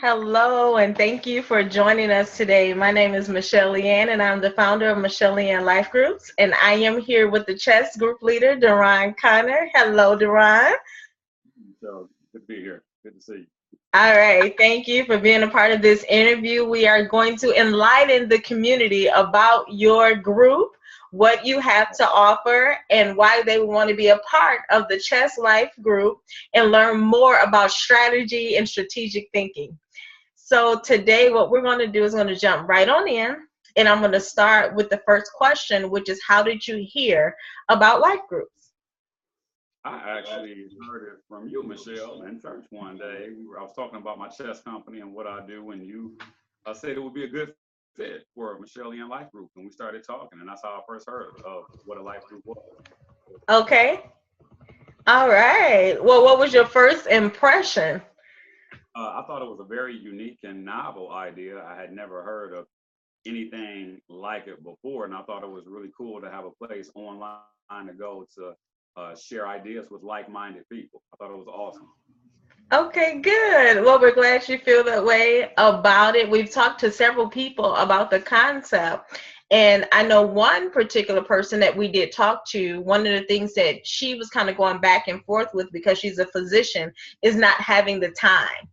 Hello, and thank you for joining us today. My name is Michelle Leanne, and I'm the founder of Michelle Leanne Life Groups. And I am here with the chess group leader, DaRhon Connor. Hello, DaRhon. So good to be here. Good to see you. All right, thank you for being a part of this interview. We are going to enlighten the community about your group, what you have to offer, and why they want to be a part of the Chess Life group and learn more about strategy and strategic thinking. So today what we're going to do is going to jump right on in, and I'm going to start with the first question, which is how did you hear about life groups? I actually heard it from you, Michelle, in church one day. I was talking about my chess company and what I do, and you said it would be a good fit for a Michelle and Life Group. And we started talking, and that's how I first heard of what a life group was. Okay. All right. Well, what was your first impression? I thought it was a very unique and novel idea. I had never heard of anything like it before, and I thought it was really cool to have a place online to go to share ideas with like-minded people. I thought it was awesome. Okay, good. Well, we're glad you feel that way about it. We've talked to several people about the concept. And I know one particular person that we did talk to, one of the things that she was kind of going back and forth with because she's a physician is not having the time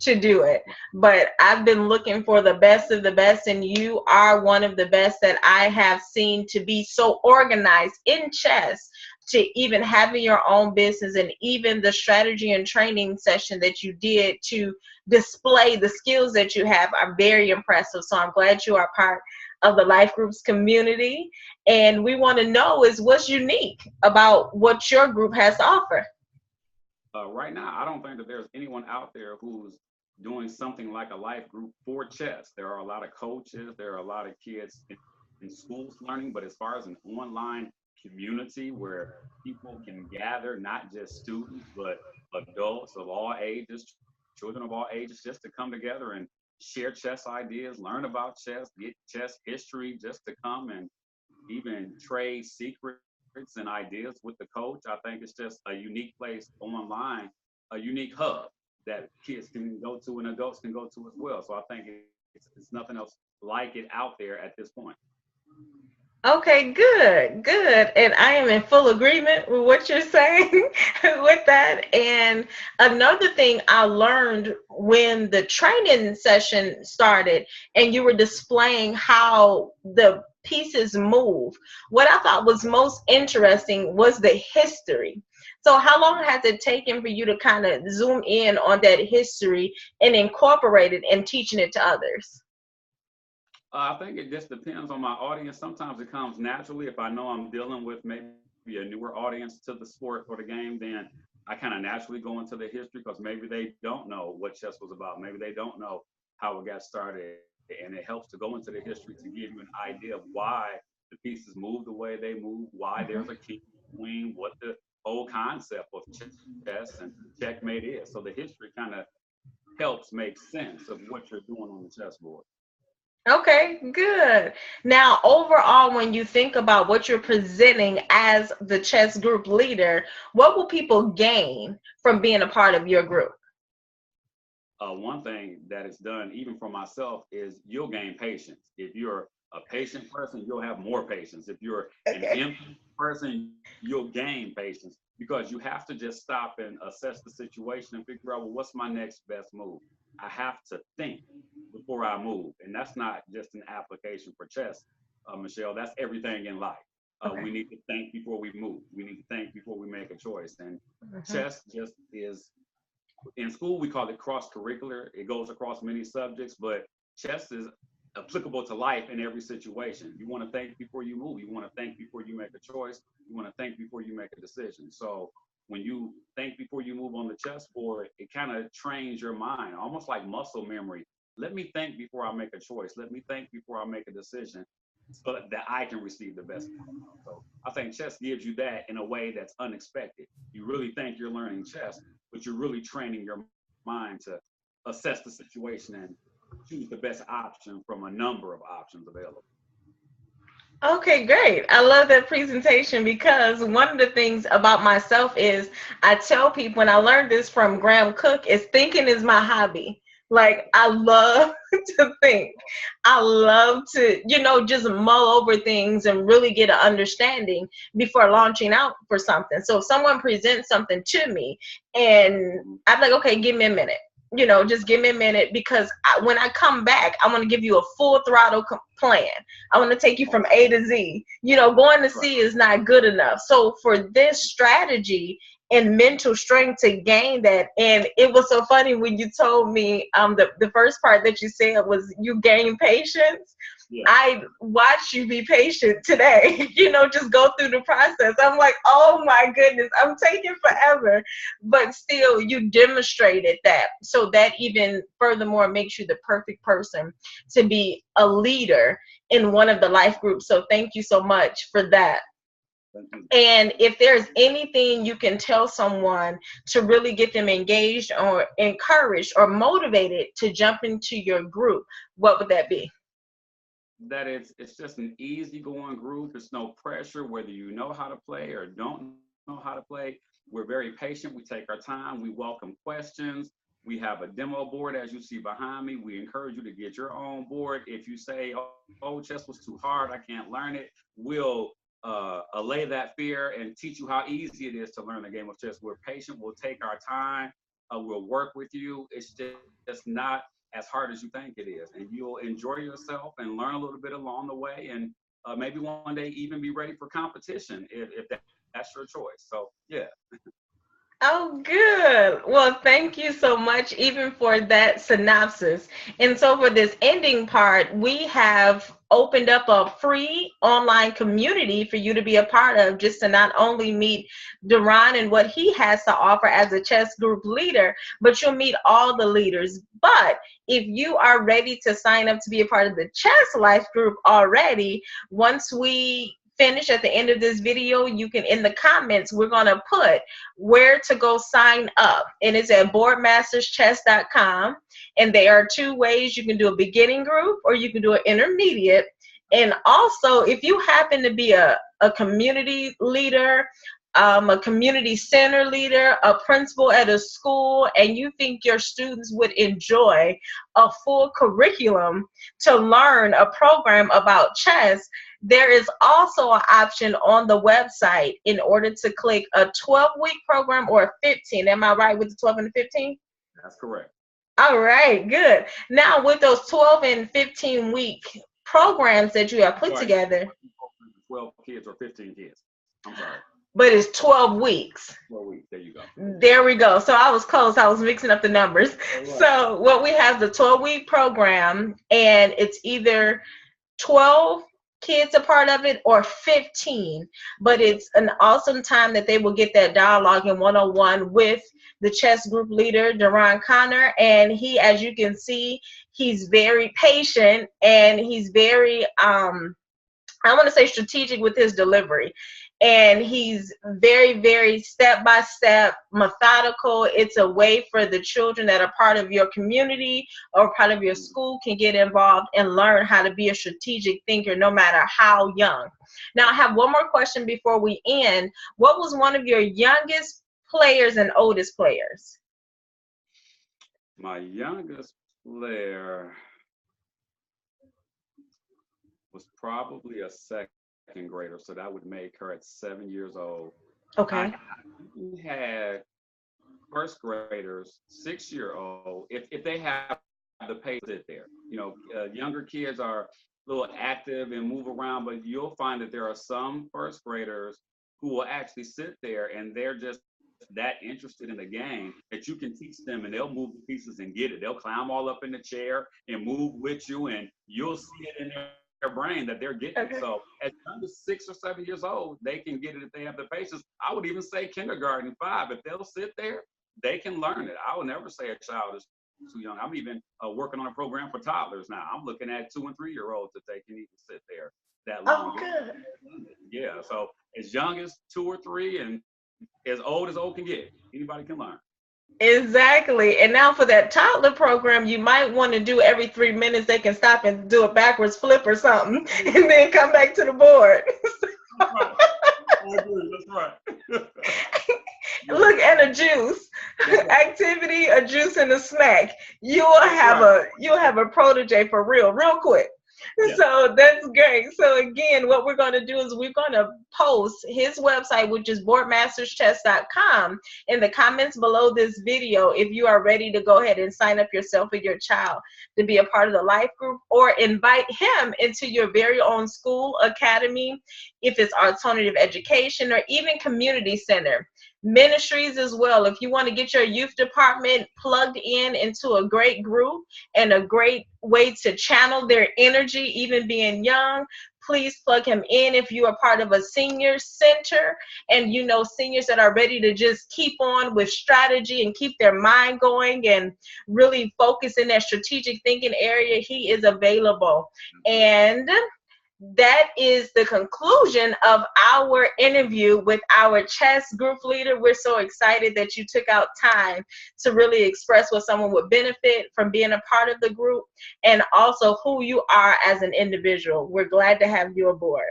to do it. But I've been looking for the best of the best, and you are one of the best that I have seen to be so organized in chess, to even having your own business, and even the strategy and training session that you did to display the skills that you have are very impressive. So I'm glad you are part of the Life Groups community. And we want to know is what's unique about what your group has to offer. Right now, I don't think that there's anyone out there who's doing something like a life group for chess. There are a lot of coaches, there are a lot of kids in schools learning, but as far as an online community where people can gather, not just students, but adults of all ages, children of all ages, just to come together and share chess ideas, learn about chess, get chess history, just to come and even trade secrets and ideas with the coach. I think it's just a unique place online, a unique hub that kids can go to and adults can go to as well. So I think it's nothing else like it out there at this point. Okay, good, good. And I am in full agreement with what you're saying with that. And another thing I learned when the training session started and you were displaying how the pieces move, what I thought was most interesting was the history. So, how long has it taken for you to kind of zoom in on that history and incorporate it and teaching it to others? I think it just depends on my audience. Sometimes it comes naturally. If I know I'm dealing with maybe a newer audience to the sport or the game, then I kind of naturally go into the history because maybe they don't know what chess was about. Maybe they don't know how it got started. And it helps to go into the history to give you an idea of why the pieces move the way they move, why there's a king, queen, what the whole concept of chess and checkmate is. So the history kind of helps make sense of what you're doing on the chessboard. Okay, good. Now, overall, when you think about what you're presenting as the chess group leader, what will people gain from being a part of your group? One thing that is done, even for myself, is you'll gain patience. If you're a patient person, you'll have more patience. If you're an Okay. impatient person, you'll gain patience because you have to just stop and assess the situation and figure out, well, what's my next best move? I have to think before I move. And that's not just an application for chess, Michelle, that's everything in life. Okay. We need to think before we move. We need to think before we make a choice. And Mhm. chess just is, in school we call it cross curricular. It goes across many subjects, but chess is applicable to life in every situation. You want to think before you move. You want to think before you make a choice. You want to think before you make a decision. So when you think before you move on the chessboard, it kind of trains your mind, almost like muscle memory. Let me think before I make a choice. Let me think before I make a decision so that I can receive the best outcome. So I think chess gives you that in a way that's unexpected. You really think you're learning chess, but you're really training your mind to assess the situation and choose the best option from a number of options available. Okay, great. I love that presentation because one of the things about myself is I tell people, and I learned this from Graham Cook, is thinking is my hobby. Like, I love to think. I love to, just mull over things and really get an understanding before launching out for something. So if someone presents something to me and I'm like, okay, give me a minute. Just give me a minute, because when I come back, I want to give you a full throttle plan. I want to take you from A to Z. Going to C is not good enough. So for this strategy and mental strength to gain that, and it was so funny when you told me the first part that you said was you gain patience. Yeah. I watched you be patient today, just go through the process. I'm like, oh my goodness, I'm taking forever. But still, you demonstrated that. So that even furthermore makes you the perfect person to be a leader in one of the life groups. So thank you so much for that. And if there's anything you can tell someone to really get them engaged or encouraged or motivated to jump into your group, what would that be? That it's just an easygoing group. It's no pressure whether you know how to play or don't know how to play. We're very patient. We take our time. We welcome questions. We have a demo board, as you see behind me. We encourage you to get your own board. If you say, oh, chess was too hard, I can't learn it, we'll allay that fear and teach you how easy it is to learn the game of chess. We're patient. We'll take our time. We'll work with you. It's just not as hard as you think it is, and you'll enjoy yourself and learn a little bit along the way, and maybe one day even be ready for competition if that's your choice. So yeah. Oh, good. Well, thank you so much even for that synopsis. And so for this ending part, we have opened up a free online community for you to be a part of, just to not only meet DaRhon and what he has to offer as a chess group leader, but you'll meet all the leaders. But if you are ready to sign up to be a part of the Chess Life group already, once we finish at the end of this video, you can, in the comments, we're going to put where to go sign up, and it's at boardmasterschess.com. and there are two ways. You can do a beginning group or you can do an intermediate. And also, if you happen to be a community leader, a community center leader, a principal at a school, and you think your students would enjoy a full curriculum to learn a program about chess, there is also an option on the website in order to click a 12-week program or a 15. Am I right with the 12 and the 15? That's correct. All right, good. Now, with those 12 and 15-week programs that you have put together. 12 kids or 15 kids. I'm sorry. But it's 12 weeks. 12 weeks. There you go. There we go. So I was close. I was mixing up the numbers. Right. So what we have, the 12-week program, and it's either 12 kids a part of it or 15. But it's an awesome time that they will get that dialogue in one-on-one with the chess group leader, DaRhon Connor. And he, as you can see, he's very patient and he's very, I want to say strategic with his delivery. And he's very, very step-by-step, methodical. It's a way for the children that are part of your community or part of your school can get involved and learn how to be a strategic thinker no matter how young. Now, I have one more question before we end. What was one of your youngest players and oldest players? My youngest player was probably a second grader, so that would make her at 7 years old. Okay. We had first graders, 6-year-old, if they have the pace sit there. You know, younger kids are a little active and move around, but you'll find that there are some first graders who will actually sit there and they're just that interested in the game that you can teach them and they'll move the pieces and get it. They'll climb all up in the chair and move with you, and you'll see it in their brain that they're getting. Okay. So as young as 6 or 7 years old, they can get it if they have the patience. I would even say kindergarten, 5. If they'll sit there, they can learn it. I would never say a child is too young. I'm even working on a program for toddlers now. I'm looking at 2 and 3-year-olds that they can even sit there that long. Oh, good. Yeah. So as young as 2 or 3 and as old can get, anybody can learn. Exactly. And now for that toddler program, you might want to do every 3 minutes. They can stop and do a backwards flip or something and then come back to the board. That's right. That's right. Look, and a juice. That's right. activity, a juice, and a snack. You'll have a protege for real quick. Yeah. So that's great. So again, what we're going to do is we're going to post his website, which is boardmasterschess.com, in the comments below this video if you are ready to go ahead and sign up yourself or your child to be a part of the life group, or invite him into your very own school, academy, if it's alternative education, or even community center. Ministries as well. If you want to get your youth department plugged in into a great group and a great way to channel their energy, even being young, please plug him in. If you are part of a senior center and you know seniors that are ready to just keep on with strategy and keep their mind going and really focus in that strategic thinking area, he is available. And that is the conclusion of our interview with our chess group leader. We're so excited that you took out time to really express what someone would benefit from being a part of the group, and also who you are as an individual. We're glad to have you aboard.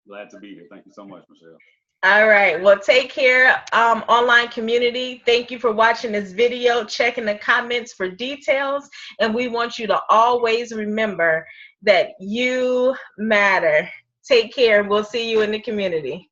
Glad to be here. Thank you so much, Michelle. All right. Well, take care, online community. Thank you for watching this video. Check in the comments for details. And we want you to always remember that you matter. Take care. We'll see you in the community.